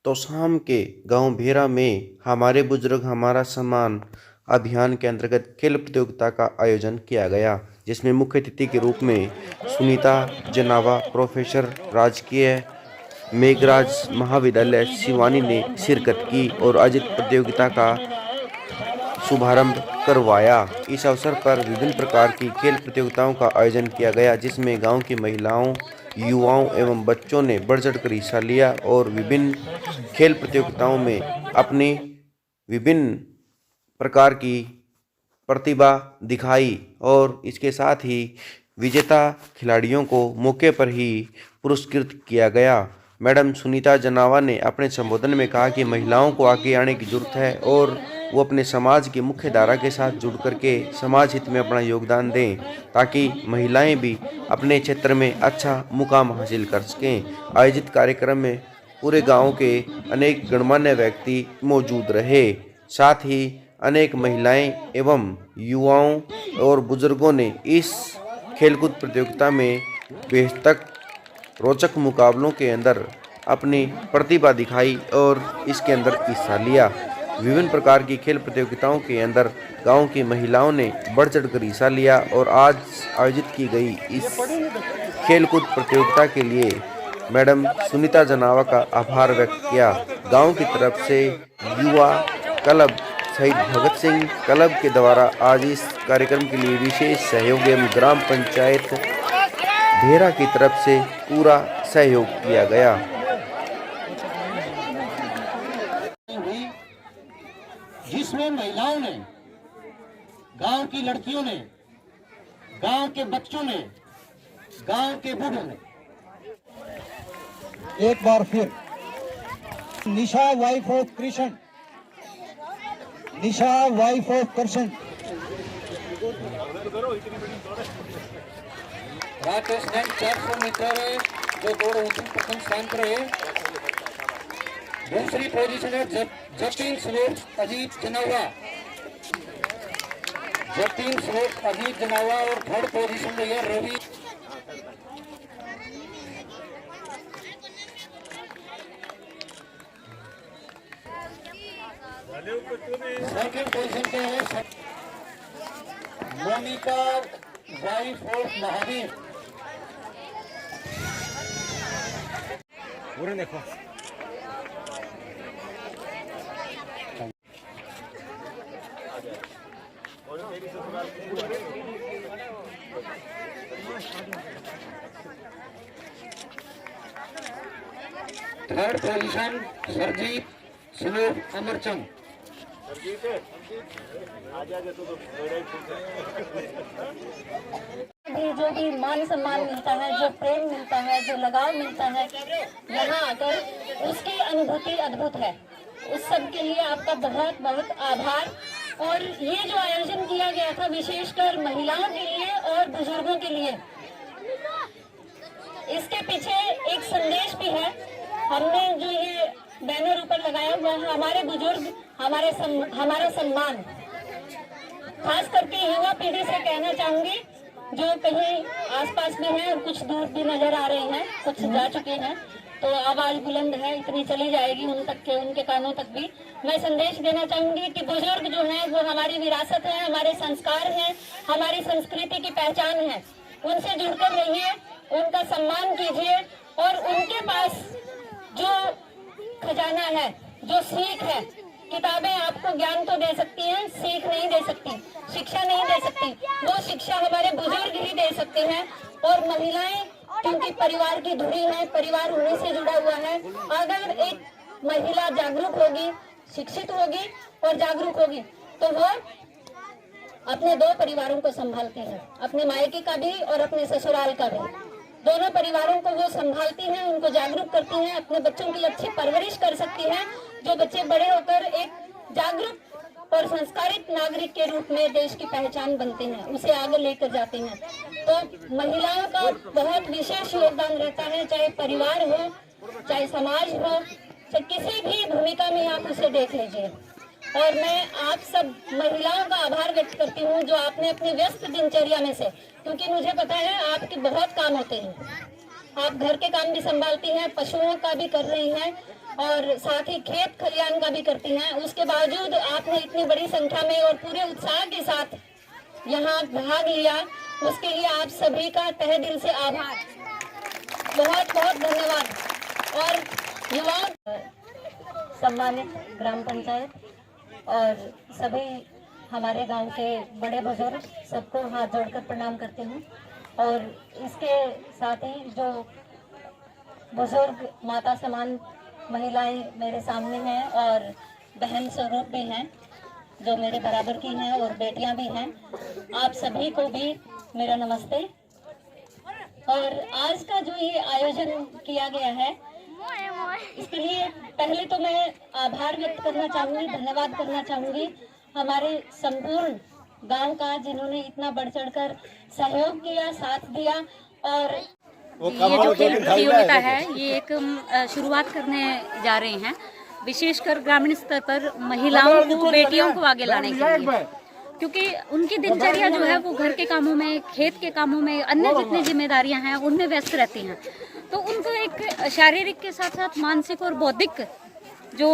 तो शाम के गांव भेरा में हमारे बुजुर्ग हमारा सम्मान अभियान के अंतर्गत खेल प्रतियोगिता का आयोजन किया गया, जिसमें मुख्य अतिथि के रूप में सुनीता जनावा प्रोफेसर राजकीय मेघराज महाविद्यालय सिवानी ने शिरकत की और आयोजित प्रतियोगिता का शुभारंभ करवाया। इस अवसर पर विभिन्न प्रकार की खेल प्रतियोगिताओं का आयोजन किया गया, जिसमें गांव की महिलाओं, युवाओं एवं बच्चों ने बढ़ चढ़कर हिस्सा लिया और विभिन्न खेल प्रतियोगिताओं में अपनी विभिन्न प्रकार की प्रतिभा दिखाई और इसके साथ ही विजेता खिलाड़ियों को मौके पर ही पुरस्कृत किया गया। मैडम सुनीता जनावा ने अपने संबोधन में कहा कि महिलाओं को आगे आने की जरूरत है और वो अपने समाज की मुख्य धारा के साथ जुड़ करके समाज हित में अपना योगदान दें, ताकि महिलाएं भी अपने क्षेत्र में अच्छा मुकाम हासिल कर सकें। आयोजित कार्यक्रम में पूरे गांव के अनेक गणमान्य व्यक्ति मौजूद रहे, साथ ही अनेक महिलाएं एवं युवाओं और बुजुर्गों ने इस खेलकूद प्रतियोगिता में बेहद रोचक मुकाबलों के अंदर अपनी प्रतिभा दिखाई और इसके अंदर हिस्सा लिया। विभिन्न प्रकार की खेल प्रतियोगिताओं के अंदर गांव की महिलाओं ने बढ़ चढ़कर हिस्सा लिया और आज आयोजित की गई इस खेलकूद प्रतियोगिता के लिए मैडम सुनीता जनावा का आभार व्यक्त किया। गांव की तरफ से युवा क्लब शहीद भगत सिंह क्लब के द्वारा आज इस कार्यक्रम के लिए विशेष सहयोग एवं ग्राम पंचायत भेरा की तरफ से पूरा सहयोग किया गया। जिसमें महिलाओं ने, गांव की लड़कियों ने, गांव के बच्चों ने, गांव के बूढ़ों ने, एक बार फिर Nisha wife of Krishna, Nisha wife of Krishna, Rakesh 400 metre जो दौड़ होती प्रथम स्थान पर है। दूसरी पोजीशन है जतिन स्वरूप अजीत जनावा, जतिन स्वरूप अजीत जनावा और थर्ड पोजीशन में है रवि। सेकंड पोजीशन पे है मोनिका वाइफ ऑफ महावीर। देखो थर्ड पोजीशन सरजीत सुनील अमरचंद। जो भी मान सम्मान मिलता है, जो प्रेम मिलता है, जो लगाव मिलता है यहाँ आकर, उसकी अनुभूति अद्भुत है। उस सब के लिए आपका बहुत बहुत आभार। और ये जो आयोजन किया गया था विशेषकर महिलाओं के लिए और बुजुर्गों के लिए, इसके पीछे एक संदेश भी है। हमने जो ये बैनर ऊपर लगाया हुआ है, हमारे बुजुर्ग हमारा सम्मान, खास करके युवा पीढ़ी से कहना चाहूंगी जो कहीं आसपास में है और कुछ दूर भी नजर आ रहे हैं, कुछ जा चुके हैं, तो आवाज बुलंद है, इतनी चली जाएगी उन तक के, उनके कानों तक भी। मैं संदेश देना चाहूंगी कि बुजुर्ग जो हैं वो हमारी विरासत है, हमारे संस्कार हैं, हमारी संस्कृति की पहचान है। उनसे जुड़कर रहिए, उनका सम्मान कीजिए और उनके पास जो खजाना है, जो सीख है, किताबें आपको ज्ञान तो दे सकती हैं, सीख नहीं दे सकती, शिक्षा नहीं दे सकती। वो शिक्षा हमारे बुजुर्ग ही दे सकते हैं। और महिलाएं क्योंकि परिवार की धुरी है, परिवार उन्हीं से जुड़ा हुआ है। अगर एक महिला जागरूक होगी, शिक्षित होगी और जागरूक होगी तो वो अपने दो परिवारों को संभालती है, अपने मायके का भी और अपने ससुराल का भी। दोनों परिवारों को वो संभालती हैं, उनको जागरूक करती हैं, अपने बच्चों की अच्छी परवरिश कर सकती हैं, जो बच्चे बड़े होकर एक जागरूक और संस्कारित नागरिक के रूप में देश की पहचान बनते हैं, उसे आगे लेकर जाते हैं। तो महिलाओं का बहुत विशेष योगदान रहता है, चाहे परिवार हो, चाहे समाज हो, चाहे किसी भी भूमिका में आप उसे देख लीजिए। और मैं आप सब महिलाओं का आभार व्यक्त करती हूँ जो आपने अपनी व्यस्त दिनचर्या में से, क्योंकि मुझे पता है आपके बहुत काम होते हैं, आप घर के काम भी संभालती हैं, पशुओं का भी कर रही हैं और साथ ही खेत खलियान का भी करती हैं। उसके बावजूद आपने इतनी बड़ी संख्या में और पूरे उत्साह के साथ यहाँ भाग लिया, उसके लिए आप सभी का तहे दिल से आभार, बहुत बहुत धन्यवाद। और युवाओं, सम्मानित ग्राम पंचायत और सभी हमारे गांव के बड़े बुजुर्ग, सबको हाथ जोड़कर प्रणाम करती हूँ। और इसके साथ ही जो बुजुर्ग माता समान महिलाएं मेरे सामने हैं और बहन स्वरूप भी हैं जो मेरे बराबर की हैं और बेटियां भी हैं, आप सभी को भी मेरा नमस्ते। और आज का जो ये आयोजन किया गया है, इसके लिए पहले तो मैं आभार व्यक्त करना चाहूँगी, धन्यवाद करना चाहूँगी हमारे संपूर्ण गांव का, जिन्होंने इतना बढ़ चढ़कर सहयोग किया, साथ दिया। और ये जो खेल प्रतियोगिता है, ये एक शुरुआत करने जा रहे हैं, विशेषकर ग्रामीण स्तर पर महिलाओं को, बेटियों को आगे लाने के लिए, क्योंकि उनकी दिनचर्या जो है वो घर के कामों में, खेत के कामों में, अन्य जितनी जिम्मेदारियां हैं उनमें व्यस्त रहती हैं। तो उनको एक शारीरिक के साथ साथ मानसिक और बौद्धिक जो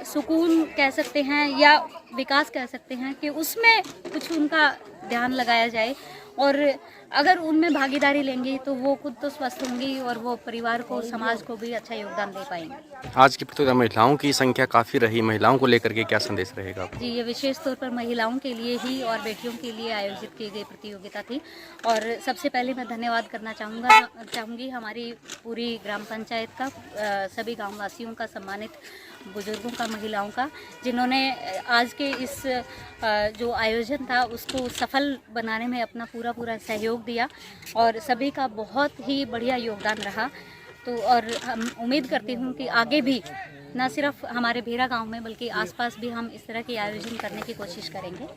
सुकून कह सकते हैं या विकास कह सकते हैं कि उसमें कुछ उनका ध्यान लगाया जाए। और अगर उनमें भागीदारी लेंगी तो वो खुद तो स्वस्थ होंगी और वो परिवार को, समाज को भी अच्छा योगदान दे पाएंगे। आज की प्रतियोगिता महिलाओं की संख्या काफ़ी रही, महिलाओं को लेकर के क्या संदेश रहेगा? जी, ये विशेष तौर पर महिलाओं के लिए ही और बेटियों के लिए आयोजित की गई प्रतियोगिता थी। और सबसे पहले मैं धन्यवाद करना चाहूँगी हमारी पूरी ग्राम पंचायत का, सभी गाँव वासियों का, सम्मानित बुजुर्गों का, महिलाओं का, जिन्होंने आज के इस जो आयोजन था उसको सफल बनाने में अपना पूरा सहयोग दिया और सभी का बहुत ही बढ़िया योगदान रहा। तो और हम उम्मीद करती हूँ कि आगे भी न सिर्फ हमारे भेरा गांव में बल्कि आसपास भी हम इस तरह के आयोजन करने की कोशिश करेंगे।